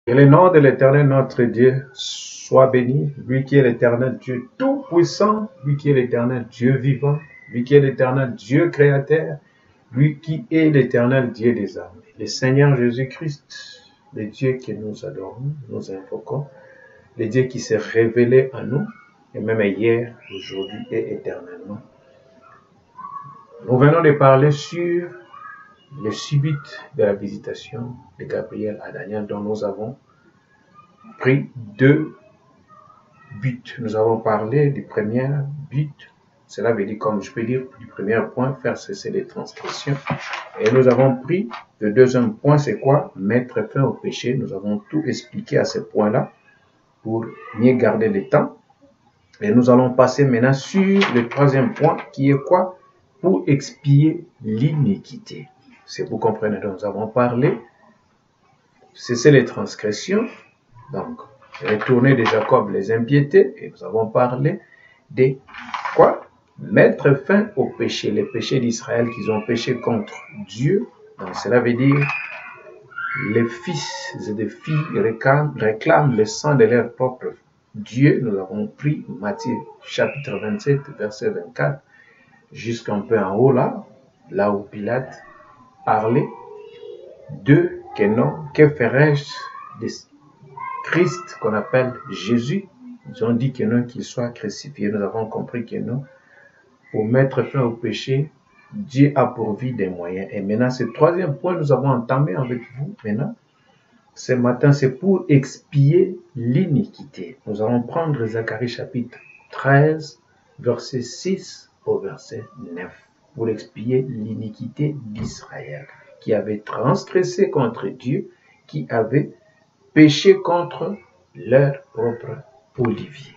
Que le nom de l'Éternel notre Dieu soit béni, lui qui est l'Éternel Dieu tout-puissant, lui qui est l'Éternel Dieu vivant, lui qui est l'Éternel Dieu créateur, lui qui est l'Éternel Dieu des armées. Le Seigneur Jésus-Christ, le Dieu que nous adorons, nous invoquons, le Dieu qui s'est révélé à nous, et même hier, aujourd'hui et éternellement. Nous venons de parler sur le subit de la visitation de Gabriel à Daniel, dont nous avons pris deux buts. Nous avons parlé du premier but, cela veut dire, comme je peux dire, du premier point, faire cesser les transgressions. Et nous avons pris le deuxième point, c'est quoi? Mettre fin au péché. Nous avons tout expliqué à ce point-là pour mieux garder le temps. Et nous allons passer maintenant sur le troisième point, qui est quoi? Pour expier l'iniquité. C'est vous comprenez, donc nous avons parlé, cesser les transgressions, donc retourner de Jacob les impiétés, et nous avons parlé de quoi? Mettre fin au péché, les péchés d'Israël qu'ils ont péché contre Dieu. Donc cela veut dire les fils et les filles réclament le sang de leur propre Dieu. Nous avons pris Matthieu chapitre 27, verset 24, jusqu'un peu en haut là où Pilate parlait de que non, que ferais-je de Christ qu'on appelle Jésus? Ils ont dit que non, qu'il soit crucifié. Nous avons compris que non. Pour mettre fin au péché, Dieu a pourvu des moyens. Et maintenant, ce troisième point, nous avons entamé avec vous. Maintenant, ce matin, c'est pour expier l'iniquité. Nous allons prendre Zacharie chapitre 13, verset 6 au verset 9, pour expier l'iniquité d'Israël, qui avait transgressé contre Dieu, qui avait péché contre leur propre olivier.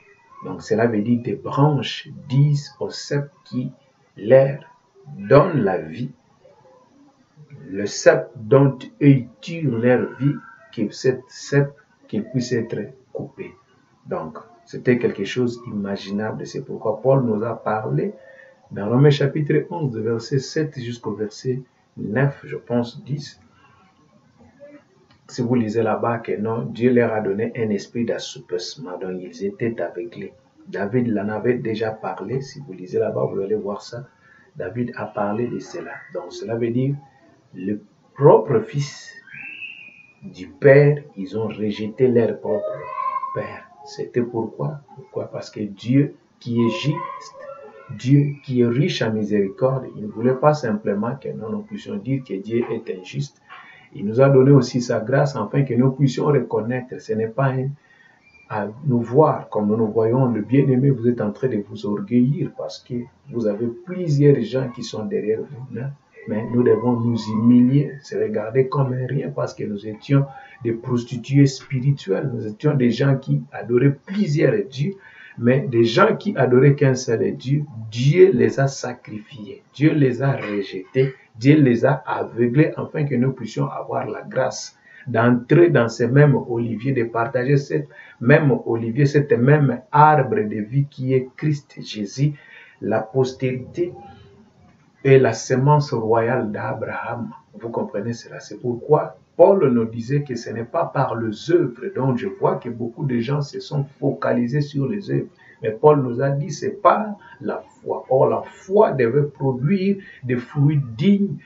Donc cela veut dire des branches disent au cep qui leur donne la vie, le cep dont ils tirent leur vie, que cette cep qu'il puisse être coupé. Donc c'était quelque chose d'imaginable. C'est pourquoi Paul nous a parlé dans Romains chapitre 11, de verset 7 jusqu'au verset 9, je pense 10. Si vous lisez là-bas que non, Dieu leur a donné un esprit d'assoupissement, donc ils étaient aveuglés. David en avait déjà parlé, si vous lisez là-bas, vous allez voir ça. David a parlé de cela. Donc cela veut dire, le propre fils du Père, ils ont rejeté leur propre Père. C'était pourquoi? Parce que Dieu qui est juste, Dieu qui est riche en miséricorde, il ne voulait pas simplement que nous puissions dire que Dieu est injuste. Il nous a donné aussi sa grâce afin que nous puissions reconnaître. Ce n'est pas à nous voir comme nous nous voyons. Le bien-aimé, vous êtes en train de vous orgueillir parce que vous avez plusieurs gens qui sont derrière vous. Là. Mais nous devons nous humilier, se regarder comme un rien parce que nous étions des prostituées spirituelles. Nous étions des gens qui adoraient plusieurs dieux, mais des gens qui adoraient qu'un seul Dieu. Dieu les a sacrifiés, Dieu les a rejetés, Dieu les a aveuglés afin que nous puissions avoir la grâce d'entrer dans ce même olivier, de partager cette même olivier, cet même arbre de vie qui est Christ Jésus, la postérité et la semence royale d'Abraham. Vous comprenez cela? C'est pourquoi Paul nous disait que ce n'est pas par les œuvres. Donc je vois que beaucoup de gens se sont focalisés sur les œuvres. Mais Paul nous a dit c'est pas la foi. Or la foi devait produire des fruits dignes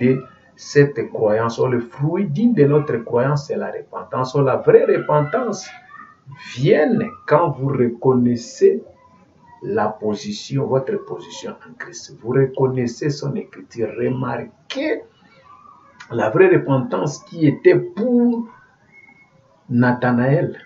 de cette croyance. Or le fruit digne de notre croyance, c'est la repentance. Or la vraie repentance vient quand vous reconnaissez votre position en Christ. Vous reconnaissez son écriture. Remarquez la vraie repentance qui était pour Nathanaël.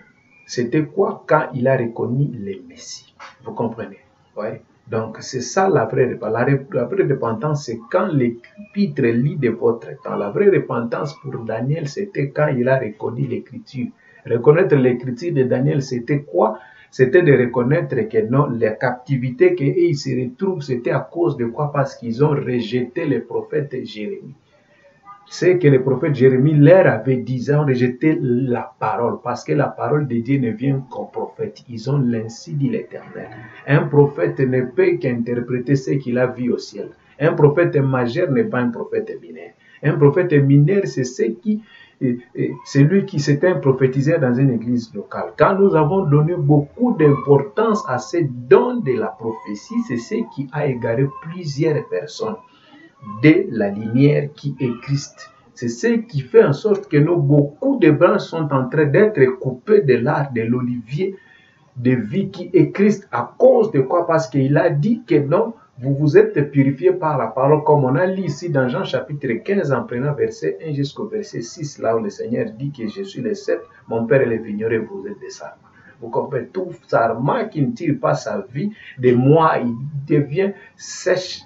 C'était quoi? Quand il a reconnu le Messie. Vous comprenez? Ouais. Donc c'est ça la vraie repentance. La vraie repentance, c'est quand l'épître lit de votre temps. La vraie repentance pour Daniel, c'était quand il a reconnu l'écriture. Reconnaître l'écriture de Daniel, c'était quoi? C'était de reconnaître que non, la captivité qu'ils se retrouvent, c'était à cause de quoi? Parce qu'ils ont rejeté le prophète Jérémie. C'est que le prophète Jérémie leur avait dit, ils ont rejeté la parole, parce que la parole de Dieu ne vient qu'au prophète. Ils ont l'ainsi dit l'Éternel. Un prophète ne peut qu'interpréter ce qu'il a vu au ciel. Un prophète majeur n'est pas un prophète mineur. Un prophète mineur, c'est ce qui c'est lui qui s'était un prophétiseur dans une église locale. Quand nous avons donné beaucoup d'importance à ces dons de la prophétie, c'est ce qui a égaré plusieurs personnes de la lumière qui est Christ. C'est ce qui fait en sorte que beaucoup de branches sont en train d'être coupées de l'arbre de l'olivier de vie qui est Christ. À cause de quoi? Parce qu'il a dit que non, vous vous êtes purifiés par la parole, comme on a lu ici dans Jean chapitre 15, en prenant verset 1 jusqu'au verset 6, là où le Seigneur dit que je suis le cep, mon Père est le vigneron et vous êtes des sarments. Vous comprenez? Tout sarment qui ne tire pas sa vie de moi, il devient sèche,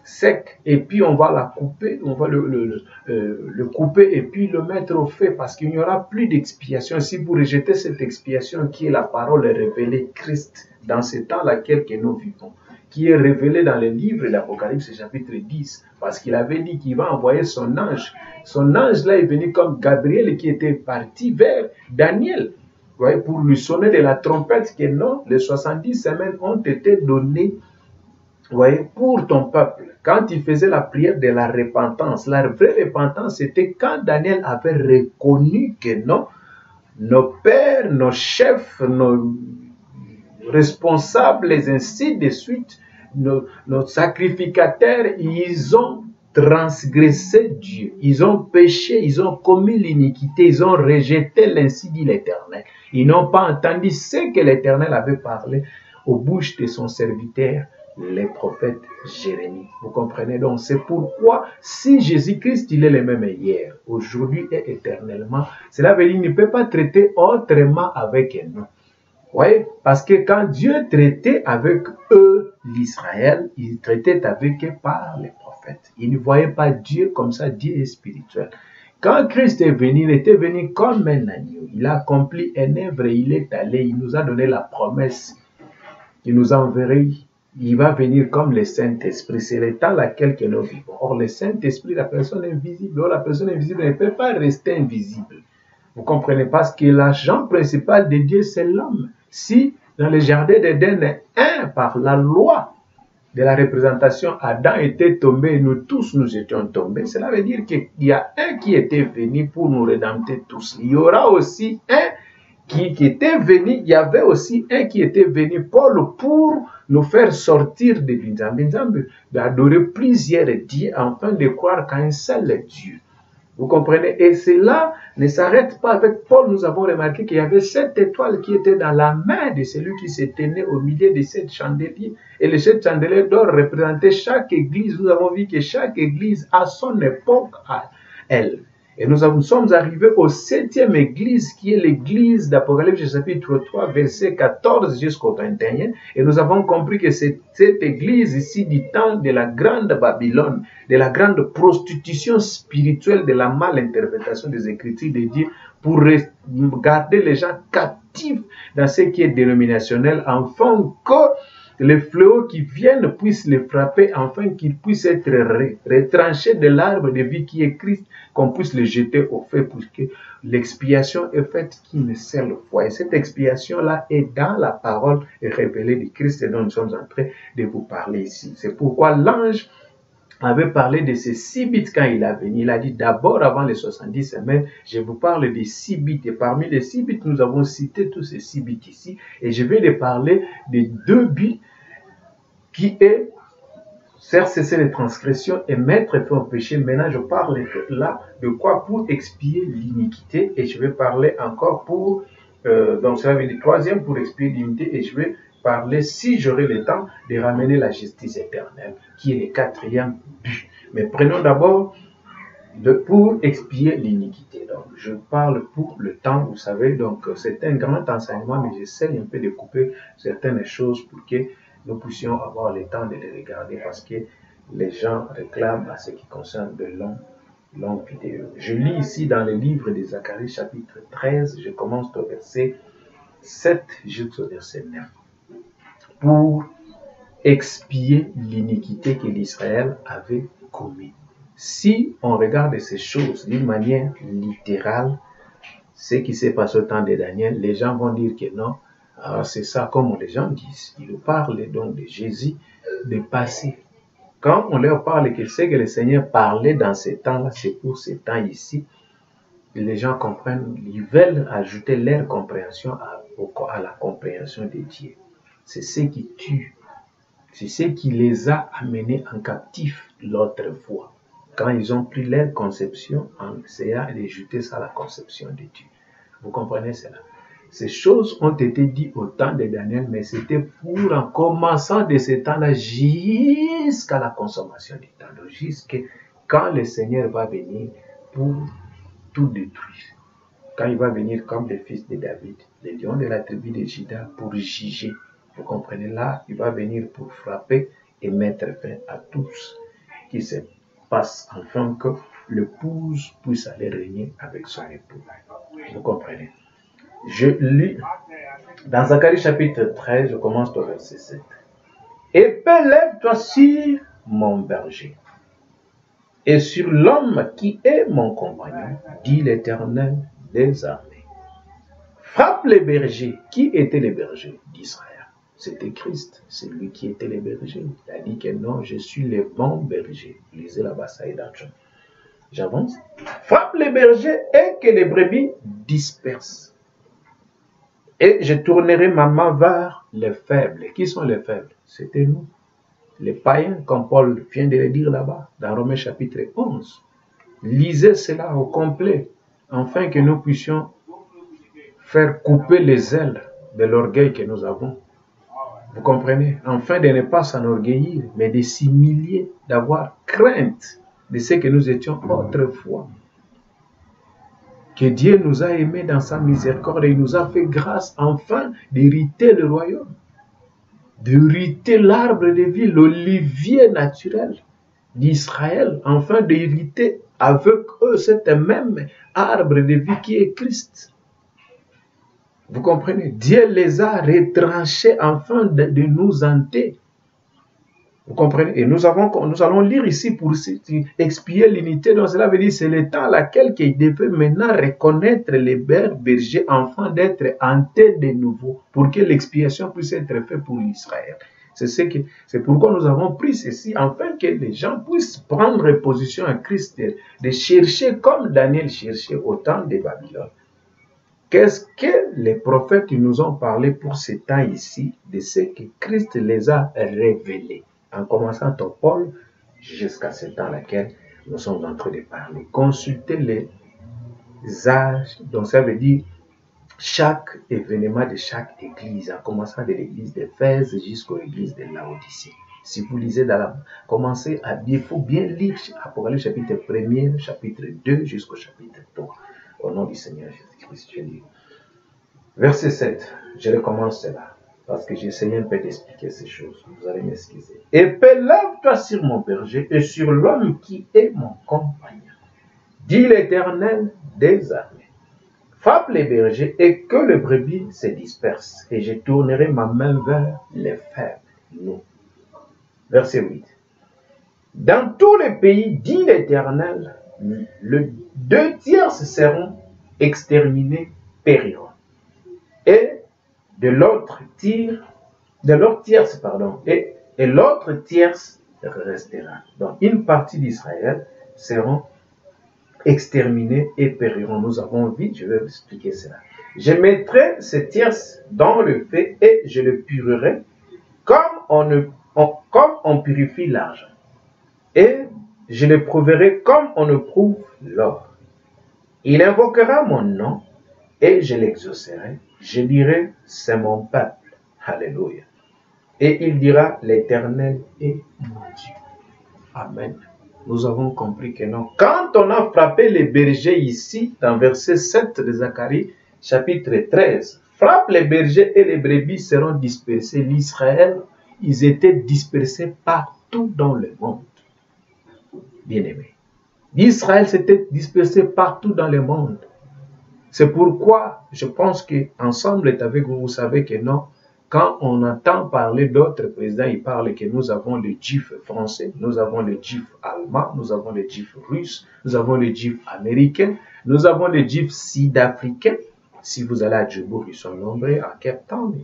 sec, et puis on va la couper, on va le couper et puis le mettre au feu, parce qu'il n'y aura plus d'expiation. Si vous rejetez cette expiation qui est la parole révélée, Christ, dans ce temps laquelle que nous vivons, qui est révélé dans le livre de l'Apocalypse chapitre 10, parce qu'il avait dit qu'il va envoyer son ange. Son ange là est venu comme Gabriel qui était parti vers Daniel, ouais, pour lui sonner de la trompette que non, les 70 semaines ont été données, ouais, pour ton peuple. Quand il faisait la prière de la repentance, la vraie repentance, c'était quand Daniel avait reconnu que non, nos pères, nos chefs, nos responsables, ainsi de suite, nos sacrificateurs, ils ont transgressé Dieu, ils ont péché, ils ont commis l'iniquité, ils ont rejeté l'ainsi dit l'Éternel. Ils n'ont pas entendu ce que l'Éternel avait parlé aux bouches de son serviteur, les prophètes Jérémie. Vous comprenez? Donc, c'est pourquoi, si Jésus-Christ, il est le même hier, aujourd'hui et éternellement, cela veut dire qu'il ne peut pas traiter autrement avec nous. Oui, parce que quand Dieu traitait avec eux, l'Israël, il traitait avec eux par les prophètes. Il ne voyait pas Dieu comme ça, Dieu est spirituel. Quand Christ est venu, il était venu comme un agneau. Il a accompli une œuvre, il est allé, il nous a donné la promesse. Il nous a enverré, il va venir comme le Saint-Esprit. C'est le temps laquelle que nous vivons. Or, le Saint-Esprit, la personne invisible, or la personne invisible ne peut pas rester invisible. Vous comprenez? Parce que l'agent principal de Dieu, c'est l'homme. Si dans le jardin d'Éden, par la loi de la représentation, Adam était tombé, nous tous nous étions tombés, cela veut dire qu'il y a un qui était venu pour nous rédempter tous. Il y aura aussi un qui était venu, il y avait aussi un qui était venu, Paul, pour nous faire sortir de Binzambi, d'adorer plusieurs dieux, afin de croire qu'à un seul Dieu. Vous comprenez? Et cela ne s'arrête pas avec Paul. Nous avons remarqué qu'il y avait 7 étoiles qui étaient dans la main de celui qui se tenait au milieu de 7 chandeliers. Et les 7 chandeliers d'or représentaient chaque église. Nous avons vu que chaque église a son époque à elle. Et nous sommes arrivés au 7e église, qui est l'église d'Apocalypse chapitre 3, verset 14 jusqu'au 21. Et nous avons compris que c'est cette église ici du temps de la grande Babylone, de la grande prostitution spirituelle, de la malinterprétation des Écritures de Dieu, pour garder les gens captifs dans ce qui est dénominationnel, afin que les fléaux qui viennent puissent les frapper, afin qu'ils puissent être retranchés de l'arbre de vie qui est Christ, qu'on puisse les jeter au feu, pour que l'expiation est faite qu'une seule fois. Et cette expiation-là est dans la parole révélée de Christ dont nous sommes en train de vous parler ici. C'est pourquoi l'ange avait parlé de ces 6 bits quand il a venu. Il a dit d'abord, avant les 70 semaines, je vous parle des 6 bits. Et parmi les 6 bits, nous avons cité tous ces 6 bits ici. Et je vais les parler des 2 bits qui est faire cesser les transgressions et mettre fin au péché. Maintenant, je parle là de quoi? Pour expier l'iniquité. Et je vais parler encore pour, donc ça veut dire 3e pour expier l'iniquité. Et je vais parler, si j'aurai le temps, de ramener la justice éternelle, qui est le 4e but. Mais prenons d'abord pour expier l'iniquité. Donc, je parle pour le temps, vous savez, donc c'est un grand enseignement, mais j'essaie un peu de couper certaines choses pour que nous puissions avoir le temps de les regarder, parce que les gens réclament à ce qui concerne de longues vidéos. Je lis ici dans le livre de Zacharie, chapitre 13, je commence au verset 7 jusqu'au verset 9. Pour expier l'iniquité que l'Israël avait commise. Si on regarde ces choses d'une manière littérale, ce qui s'est passé au temps de Daniel, les gens vont dire que non. Alors c'est ça comme les gens disent. Ils parlent donc de Jésus, de passé. Quand on leur parle que c'est que le Seigneur parlait dans ces temps-là, c'est pour ces temps ici. les gens comprennent, ils veulent ajouter leur compréhension à la compréhension de Dieu. C'est ce qui tue. C'est ce qui les a amenés en captif l'autre fois. Quand ils ont pris leur conception en essayant d'ajouter ça à la conception de Dieu. Vous comprenez cela? Ces choses ont été dites au temps de Daniel, mais c'était pour en commençant de ce temps-là jusqu'à la consommation du temps, jusqu'à quand le Seigneur va venir pour tout détruire. Quand il va venir comme le fils de David, le lion de la tribu de Juda, pour juger. Vous comprenez là, il va venir pour frapper et mettre fin à tout ce qui se passe, afin que l'épouse puisse aller régner avec son époux. Vous comprenez? Je lis dans Zacharie chapitre 13, je commence au verset 7. Épée, lève-toi sur mon berger et sur l'homme qui est mon compagnon, dit l'Éternel des armées. Frappe les bergers. Qui étaient les bergers d'Israël? C'était Christ, c'est lui qui était le berger. Il a dit que non, je suis le bon berger. Lisez là-bas, ça est d'argent. J'avance. Frappe les bergers et que les brebis dispersent. Et je tournerai ma main vers les faibles. Qui sont les faibles? C'était nous. Les païens, comme Paul vient de le dire là-bas, dans Romains chapitre 11. Lisez cela au complet, afin que nous puissions faire couper les ailes de l'orgueil que nous avons. Vous comprenez? Afin de ne pas s'enorgueillir, mais de s'humilier, d'avoir crainte de ce que nous étions autrefois. Que Dieu nous a aimés dans sa miséricorde et il nous a fait grâce enfin d'hériter le royaume, d'hériter l'arbre de vie, l'olivier naturel d'Israël, enfin d'hériter avec eux cet même arbre de vie qui est Christ. Vous comprenez? Dieu les a retranchés afin de nous hanter. Vous comprenez? Et nous allons lire ici pour expier l'unité. Donc cela veut dire que c'est le temps à laquelle il devait maintenant reconnaître les bergers afin d'être hantés de nouveau, pour que l'expiation puisse être faite pour Israël. C'est pourquoi nous avons pris ceci, afin que les gens puissent prendre position à Christ, de chercher comme Daniel cherchait au temps de Babylone. Qu'est-ce que les prophètes nous ont parlé pour ce temps ici, de ce que Christ les a révélés, en commençant par Paul jusqu'à ce temps laquelle nous sommes en train de parler. Consultez les âges, donc ça veut dire chaque événement de chaque église, en commençant de l'église d'Éphèse jusqu'à l'église de Laodicée. Si vous lisez commencez à dire, il faut bien lire Apocalypse chapitre 1er, chapitre 2 jusqu'au chapitre 3. Au nom du Seigneur Jésus-Christ, je lis. Verset 7, je recommence cela, parce que j'essaie un peu d'expliquer ces choses. Vous allez m'excuser. Épée, lève-toi sur mon berger et sur l'homme qui est mon compagnon, dit l'Éternel des armées. Frappe les bergers et que les brebis se dispersent, et je tournerai ma main vers les faibles, nous. Verset 8. Dans tous les pays, dit l'Éternel, le 2/3 seront exterminés, périront. Et de l'autre tierce, et l'autre tierce restera. Donc, une partie d'Israël seront exterminés et périront. Nous avons vu, je vais vous expliquer cela. Je mettrai ce tierce dans le feu et je le purerai comme on purifie l'argent. Et je le prouverai comme on éprouve l'or. Il invoquera mon nom et je l'exaucerai. Je dirai, c'est mon peuple. Alléluia. Et il dira, l'Éternel est mon Dieu. Amen. Nous avons compris que non. Quand on a frappé les bergers ici, dans verset 7 de Zacharie, chapitre 13, frappe les bergers et les brebis seront dispersés. L'Israël, ils étaient dispersés partout dans le monde. Bien-aimés. L'Israël s'était dispersé partout dans le monde. C'est pourquoi je pense qu'ensemble est avec vous, vous savez que non, quand on entend parler d'autres présidents, ils parlent que nous avons le GIF français, nous avons le GIF allemand, nous avons le GIF russe, nous avons le GIF américain, nous avons le GIF sud-africain. Si vous allez à Djibouti, ils sont nombreux, à Cape Town,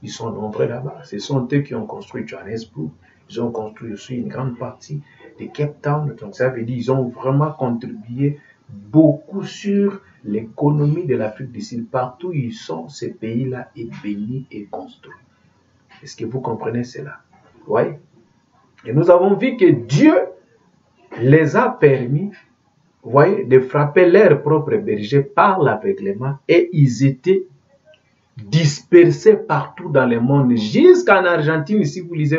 ils sont nombreux là-bas. Ce sont eux qui ont construit Johannesburg, ils ont construit aussi une grande partie de Cape Town. Donc ça veut dire qu'ils ont vraiment contribué beaucoup sur l'économie de l'Afrique du Sud. Partout où ils sont, ce pays-là est béni et construit. Est-ce que vous comprenez cela? Oui. Et nous avons vu que Dieu les a permis, vous voyez, de frapper leurs propres bergers par l'aveuglement et ils étaient dispersés partout dans le monde, jusqu'en Argentine. Si vous lisez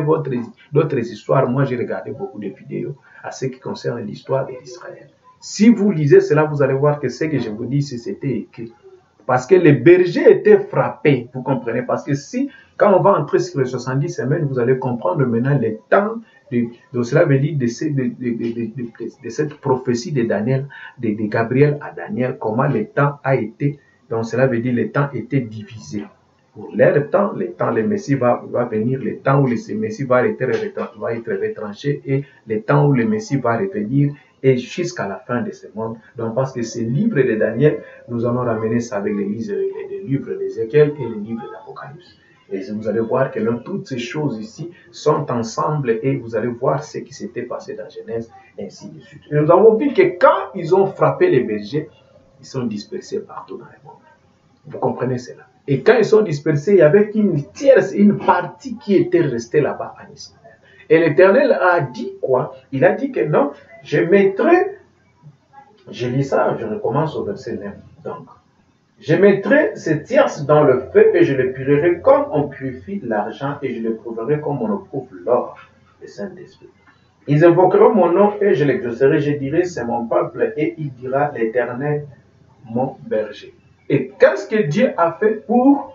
d'autres histoires, moi j'ai regardé beaucoup de vidéos à ce qui concerne l'histoire d'Israël. Si vous lisez cela, vous allez voir que ce que je vous dis, c'était écrit. Parce que les bergers étaient frappés, vous comprenez? Parce que si, quand on va entrer sur les 70 semaines, vous allez comprendre maintenant les temps, donc cela veut dire de cette prophétie de Daniel, de Gabriel à Daniel, comment le temps a été, donc cela veut dire le temps était divisé. Pour leur temps, le Messie va venir, le temps où le Messie va être retranché et le temps où le Messie va revenir et jusqu'à la fin de ce monde. Donc, parce que ce livre de Daniel, nous allons ramener ça avec les livres d'Ézéchiel et les livres d'Apocalypse. Et vous allez voir que toutes ces choses ici sont ensemble et vous allez voir ce qui s'était passé dans Genèse, et ainsi de suite. Et nous avons vu que quand ils ont frappé les bergers, ils sont dispersés partout dans le monde. Vous comprenez cela? Et quand ils sont dispersés, il y avait une partie qui était restée là-bas en Israël. Et l'Éternel a dit quoi? Il a dit que non, je mettrai, je lis ça, je recommence au verset 9. Donc, je mettrai ce tierce dans le feu et je le purerai comme on purifie l'argent et je le prouverai comme on éprouve l'or, le Saint-Esprit. Ils invoqueront mon nom et je l'exaucerai, je dirai c'est mon peuple et il dira l'Éternel mon berger. Et qu'est-ce que Dieu a fait pour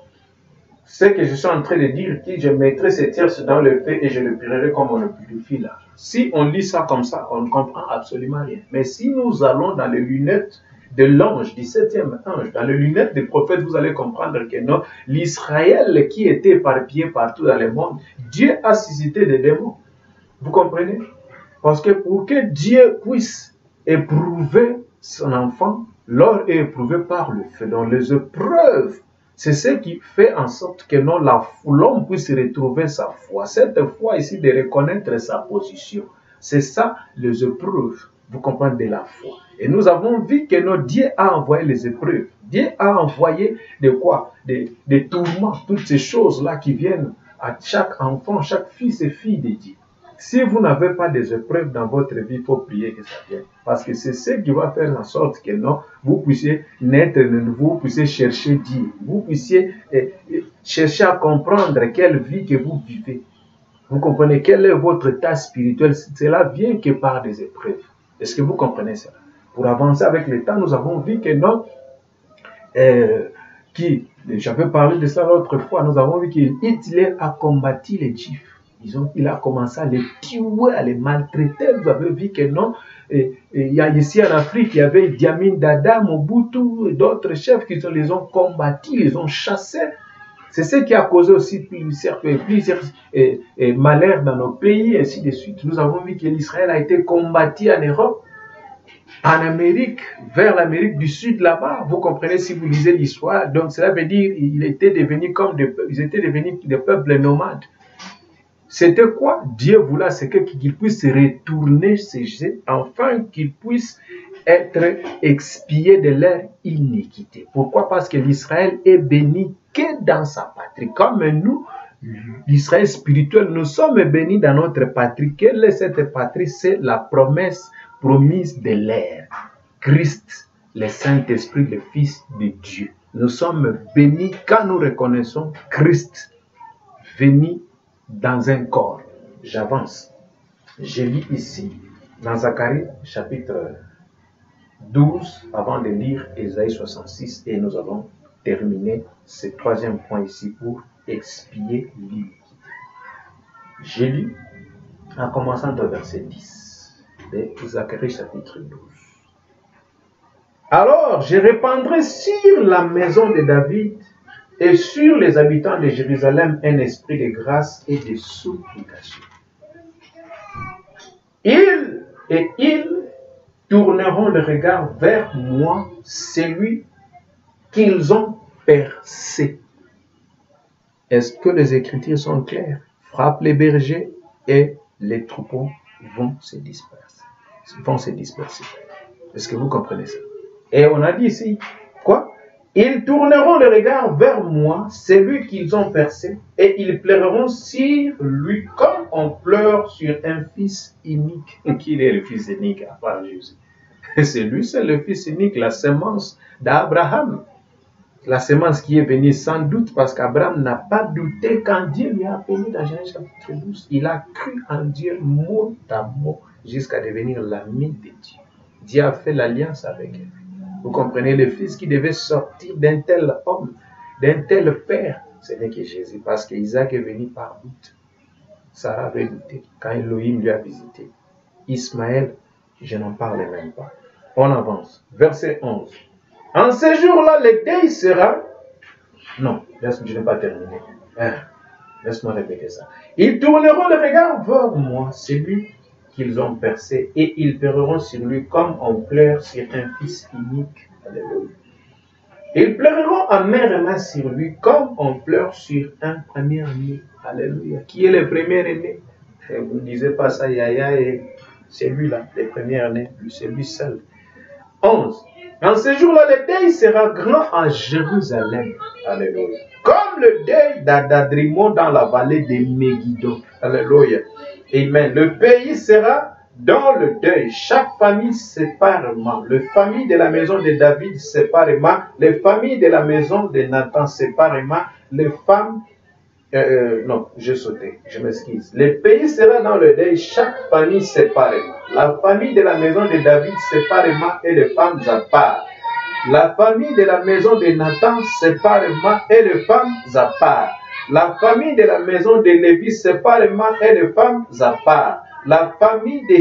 ce que je suis en train de dire, que je mettrai ce tierce dans le feu et je le purerai comme on le purifie l'argent. Si on lit ça comme ça, on ne comprend absolument rien. Mais si nous allons dans les lunettes de l'ange, 17e ange, dans les lunettes des prophètes, vous allez comprendre que non, l'Israël qui était éparpillé partout dans le monde, Dieu a suscité des démons. Vous comprenez? Parce que pour que Dieu puisse éprouver son enfant, l'or est éprouvé par le feu. Donc les épreuves, c'est ce qui fait en sorte que l'homme puisse retrouver sa foi. Cette foi ici de reconnaître sa position. C'est ça les épreuves. Vous comprenez, de la foi. Et nous avons vu que notre Dieu a envoyé les épreuves. Dieu a envoyé de quoi? Des tourments, toutes ces choses-là qui viennent à chaque enfant, chaque fils et fille de Dieu. Si vous n'avez pas des épreuves dans votre vie, il faut prier que ça vienne. Parce que c'est ce qui va faire en sorte que non, vous puissiez naître de nouveau, vous puissiez chercher Dieu. Vous puissiez chercher à comprendre quelle vie que vous vivez. Vous comprenez quel est votre état spirituel. Cela vient que par des épreuves. Est-ce que vous comprenez cela? Pour avancer avec le temps, nous avons vu que non, j'avais parlé de ça l'autre fois, nous avons vu qu'Hitler a combattu les Juifs. Il a commencé à les tuer, à les maltraiter. Vous avez vu que non. Il y a ici en Afrique, il y avait Idi Amin Dada, Mobutu et d'autres chefs qui les ont combattus, les ont chassés. C'est ce qui a causé aussi plusieurs malheurs dans nos pays, et ainsi de suite. Nous avons vu que l'Israël a été combattu en Europe, en Amérique, vers l'Amérique du Sud là-bas. Vous comprenez si vous lisez l'histoire. Donc cela veut dire qu'ils étaient devenus des peuples nomades. C'était quoi? Dieu voulait, c'est qu'ils puissent retourner ces gens, afin qu'ils puissent être expiés de leur iniquité. Pourquoi? Parce que l'Israël est béni que dans sa patrie. Comme nous, l'Israël spirituel, nous sommes bénis dans notre patrie. Quelle est cette patrie? C'est la promesse promise de l'air. Christ, le Saint-Esprit, le Fils de Dieu. Nous sommes bénis quand nous reconnaissons Christ venu dans un corps. J'avance. Je lis ici dans Zacharie chapitre 12 avant de lire Ésaïe 66 et nous allons terminer ce troisième point ici pour expier l'iniquité. Je lis en commençant au verset 10 de Zacharie chapitre 12. Alors je répandrai sur la maison de David et sur les habitants de Jérusalem un esprit de grâce et de supplication. Ils tourneront le regard vers moi, celui qu'ils ont percé. Est-ce que les Écritures sont claires? Frappe les bergers et les troupeaux vont se disperser. Est-ce que vous comprenez ça? Et on a dit ici, quoi? Ils tourneront le regard vers moi, celui qu'ils ont percé, et ils pleureront sur lui comme on pleure sur un fils unique. Qui est le fils unique à part Jésus? C'est lui, c'est le fils unique, la semence d'Abraham. La semence qui est venue sans doute parce qu'Abraham n'a pas douté quand Dieu lui a appelé dans Genèse chapitre 12. Il a cru en Dieu mot à mot jusqu'à devenir l'ami de Dieu. Dieu a fait l'alliance avec lui. Vous comprenez, le fils qui devait sortir d'un tel homme, d'un tel père, ce n'est que Jésus, parce qu'Isaac est venu par doute. Sarah avait douté quand Elohim lui a visité. Ismaël, je n'en parle même pas. On avance. Verset 11. En ce jour-là, le deuil sera... Non, je n'ai pas terminé. Laisse-moi répéter ça. Ils tourneront le regard vers moi, celui qu'ils ont percé, et ils pleureront sur lui comme on pleure sur un fils unique. Alléluia. Ils pleureront amèrement sur lui comme on pleure sur un premier-né. Alléluia. Qui est le premier-né? Vous ne disiez pas ça, Yaya, et c'est lui-là, le premier-né, c'est lui seul. 11. En ce jour-là, le deuil sera grand à Jérusalem. Alléluia. Comme le deuil d'Adrimon dans la vallée de Megiddo. Alléluia. Amen. Le pays sera dans le deuil. Chaque famille séparément. Les familles de la maison de David séparément. Les familles de la maison de Nathan séparément. Les femmes... non, j'ai sauté. Je m'excuse. Le pays sera dans le deuil. Chaque famille séparément. La famille de la maison de David séparément et les femmes à part. La famille de la maison de Nathan séparément et les femmes à part. La famille de la maison de Lévi séparément et les femmes à part. La famille de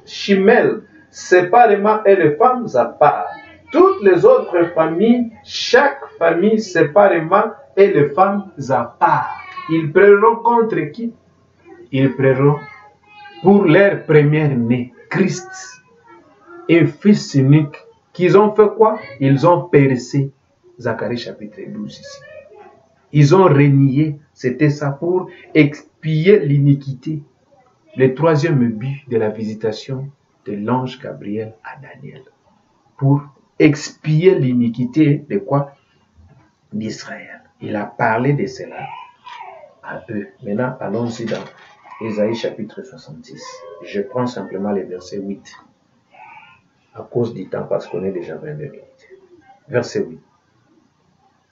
Shimel séparément et les femmes à part. Toutes les autres familles, chaque famille séparément et les femmes à part. Ils prieront contre qui? Ils prieront pour leur premier-né, Christ, et fils unique. Qu'ils ont fait quoi? Ils ont percé. Zacharie chapitre 12 ici. Ils ont renié. C'était ça pour expier l'iniquité. Le troisième but de la visitation de l'ange Gabriel à Daniel. Pour expier l'iniquité de quoi? D'Israël. Il a parlé de cela à eux. Maintenant, allons-y dans Ésaïe chapitre 66. Je prends simplement le verset 8. À cause du temps, parce qu'on est déjà 22 minutes. Verset 8.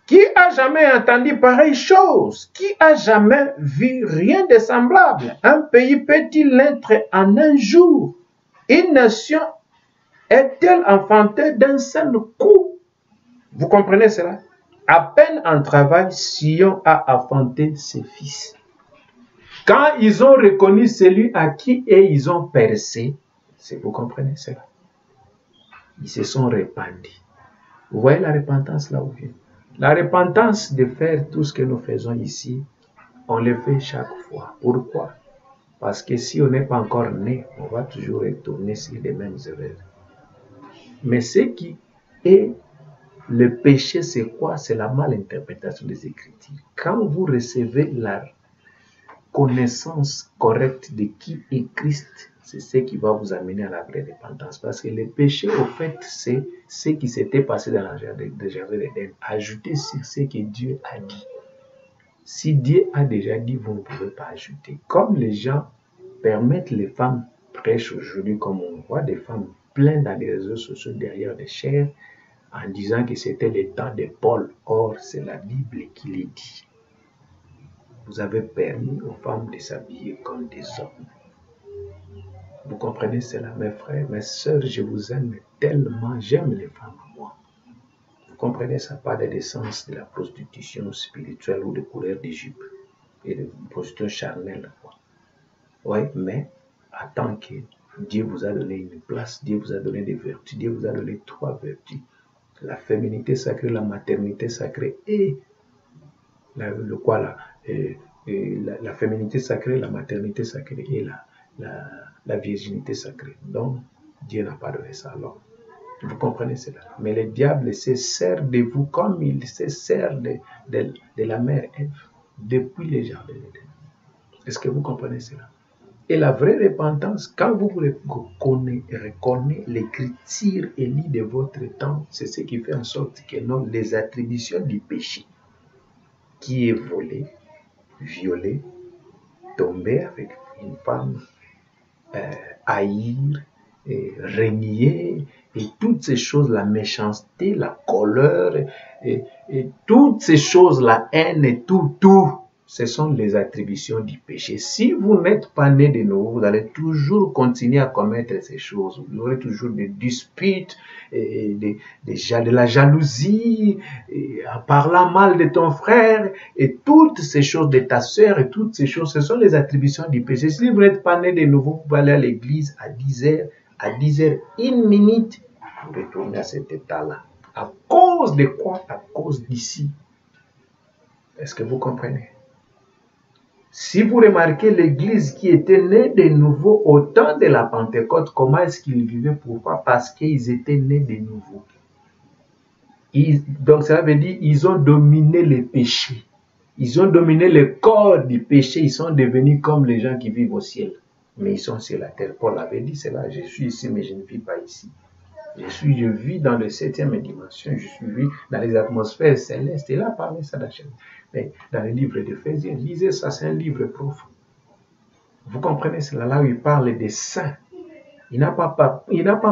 Qui a jamais entendu pareille chose? Qui a jamais vu rien de semblable? Un pays peut-il l'être en un jour? Une nation est-elle enfantée d'un seul coup? Vous comprenez cela? À peine en travail, Sion a enfanté ses fils. Quand ils ont reconnu celui à qui ils ont percé, vous comprenez cela? Ils se sont répandus. Vous voyez la repentance là où vient? La repentance de faire tout ce que nous faisons ici, on le fait chaque fois. Pourquoi? Parce que si on n'est pas encore né, on va toujours retourner sur les mêmes erreurs. Mais ce qui est le péché, c'est quoi? C'est la malinterprétation des Écritures. Quand vous recevez la connaissance correcte de qui est Christ, c'est ce qui va vous amener à la vraie repentance. Parce que le péché, au fait, c'est ce qui s'était passé dans le jardin d'Éden. Ajouter sur ce que Dieu a dit. Si Dieu a déjà dit, vous ne pouvez pas ajouter. Comme les gens permettent les femmes prêchent aujourd'hui, comme on voit des femmes pleines dans les réseaux sociaux derrière des chairs, en disant que c'était le temps de Paul. Or, c'est la Bible qui le dit. Vous avez permis aux femmes de s'habiller comme des hommes. Vous comprenez cela, mes frères, mes sœurs, je vous aime tellement, j'aime les femmes à moi. Vous comprenez ça, pas de l'essence de la prostitution spirituelle ou de couleur de jupe et de prostitution charnelle. Oui, mais en tant que Dieu vous a donné une place, Dieu vous a donné des vertus, Dieu vous a donné 3 vertus. La féminité sacrée, la maternité sacrée et la féminité sacrée, la maternité sacrée et la virginité sacrée. Donc, Dieu n'a pas donné ça à l'homme. Vous comprenez cela? Mais le diable se sert de vous comme il se sert de la mère Ève depuis les jardins d'Éden. Est-ce que vous comprenez cela? Et la vraie repentance, quand vous reconnaissez l'écriture élie de votre temps, c'est ce qui fait en sorte que non, les attributions du péché, qui est volé, violé, tomber avec une femme, haïr, renier, et toutes ces choses, la méchanceté, la colère, et toutes ces choses, la haine et tout, ce sont les attributions du péché. Si vous n'êtes pas né de nouveau, vous allez toujours continuer à commettre ces choses. Vous aurez toujours des disputes, de la jalousie, en parlant mal de ton frère, et toutes ces choses de ta sœur, et toutes ces choses, ce sont les attributions du péché. Si vous n'êtes pas né de nouveau, vous pouvez aller à l'église à 10h, à 10h, 1 minute, vous retournez à cet état-là. À cause de quoi? À cause d'ici. Est-ce que vous comprenez? Si vous remarquez l'église qui était née de nouveau au temps de la Pentecôte, comment est-ce qu'ils vivaient? Pourquoi? Parce qu'ils étaient nés de nouveau. Donc ça veut dire qu'ils ont dominé les péchés. Ils ont dominé le corps du péché. Ils sont devenus comme les gens qui vivent au ciel. Mais ils sont sur la terre. Paul avait dit cela. Je suis ici, mais je ne vis pas ici. Je vis dans le 7e dimension, je suis dans les atmosphères célestes. Il a parlé ça d'Hachem. Mais dans le livre d'Éphésiens, lisez ça, c'est un livre profond. Vous comprenez cela là où il parle des saints. Il n'a pas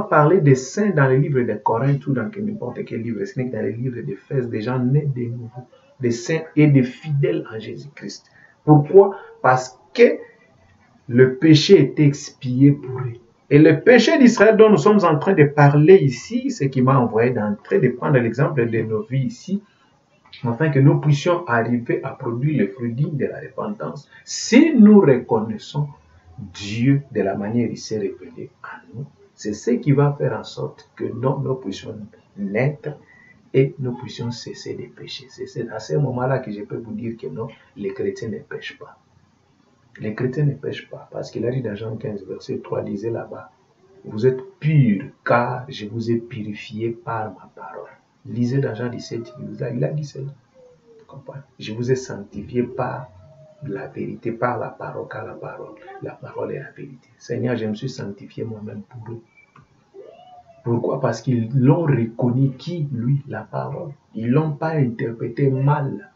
parlé des saints dans le livre de Corinthe ou dans n'importe quel livre. Ce n'est que dans le livre d'Éphèse, des gens nés de nouveau, des saints et des fidèles en Jésus-Christ. Pourquoi? Parce que le péché est expié pour eux. Et le péché d'Israël dont nous sommes en train de parler ici, ce qui m'a envoyé d'entrer, de prendre l'exemple de nos vies ici, afin que nous puissions arriver à produire le fruit digne de la repentance, si nous reconnaissons Dieu de la manière dont il s'est révélé à nous, c'est ce qui va faire en sorte que nous puissions naître et nous puissions cesser de pécher. C'est à ce moment-là que je peux vous dire que non, les chrétiens ne pêchent pas. Les chrétiens ne pêchent pas, parce qu'il a dit dans Jean 15, verset 3, lisez là-bas, vous êtes purs, car je vous ai purifié par ma parole. Lisez dans Jean 17, il a dit cela. Je vous ai sanctifié par la vérité, par la parole, car la parole est la vérité. Seigneur, je me suis sanctifié moi-même pour eux. Pourquoi? Parce qu'ils l'ont reconnu qui, lui, la parole. Ils ne l'ont pas interprété mal.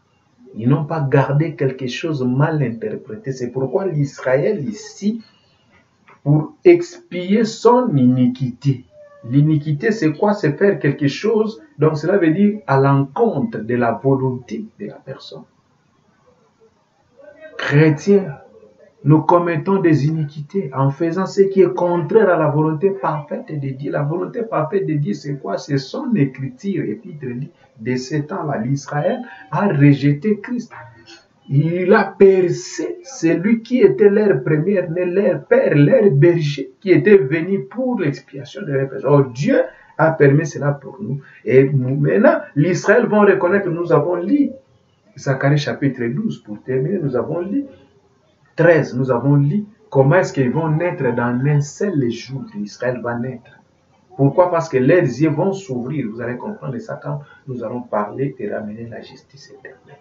Ils n'ont pas gardé quelque chose mal interprété. C'est pourquoi l'Israël ici, pour expier son iniquité. L'iniquité, c'est quoi? C'est faire quelque chose, donc cela veut dire à l'encontre de la volonté de la personne. Chrétiens, nous commettons des iniquités en faisant ce qui est contraire à la volonté parfaite de Dieu. La volonté parfaite de Dieu, c'est quoi? C'est son écriture. Et puis, de ce temps-là, l'Israël a rejeté Christ. Il a percé celui qui était leur premier-né, leur père, leur berger, qui était venu pour l'expiation de leurs péchés. Alors Dieu a permis cela pour nous. Et maintenant, l'Israël va reconnaître que nous avons lu Zacharie chapitre 12. Pour terminer, nous avons lu 13. Nous avons lu comment est-ce qu'ils vont naître dans un seul jour. L'Israël va naître. Pourquoi? Parce que leurs yeux vont s'ouvrir. Vous allez comprendre ça quand nous allons parler et ramener la justice éternelle.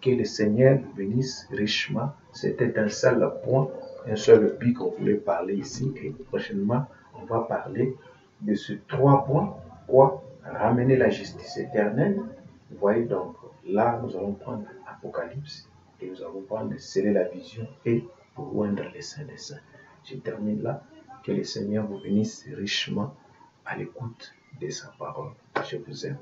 Que le Seigneur vous bénisse richement. C'était un seul point, un seul but qu'on voulait parler ici. Et prochainement, on va parler de ces 3 points. Quoi? Ramener la justice éternelle. Vous voyez donc, là, nous allons prendre l'Apocalypse et nous allons prendre sceller la vision et oindre les saints des saints. Je termine là. Que le Seigneur vous bénisse richement à l'écoute de sa parole. Je vous aime.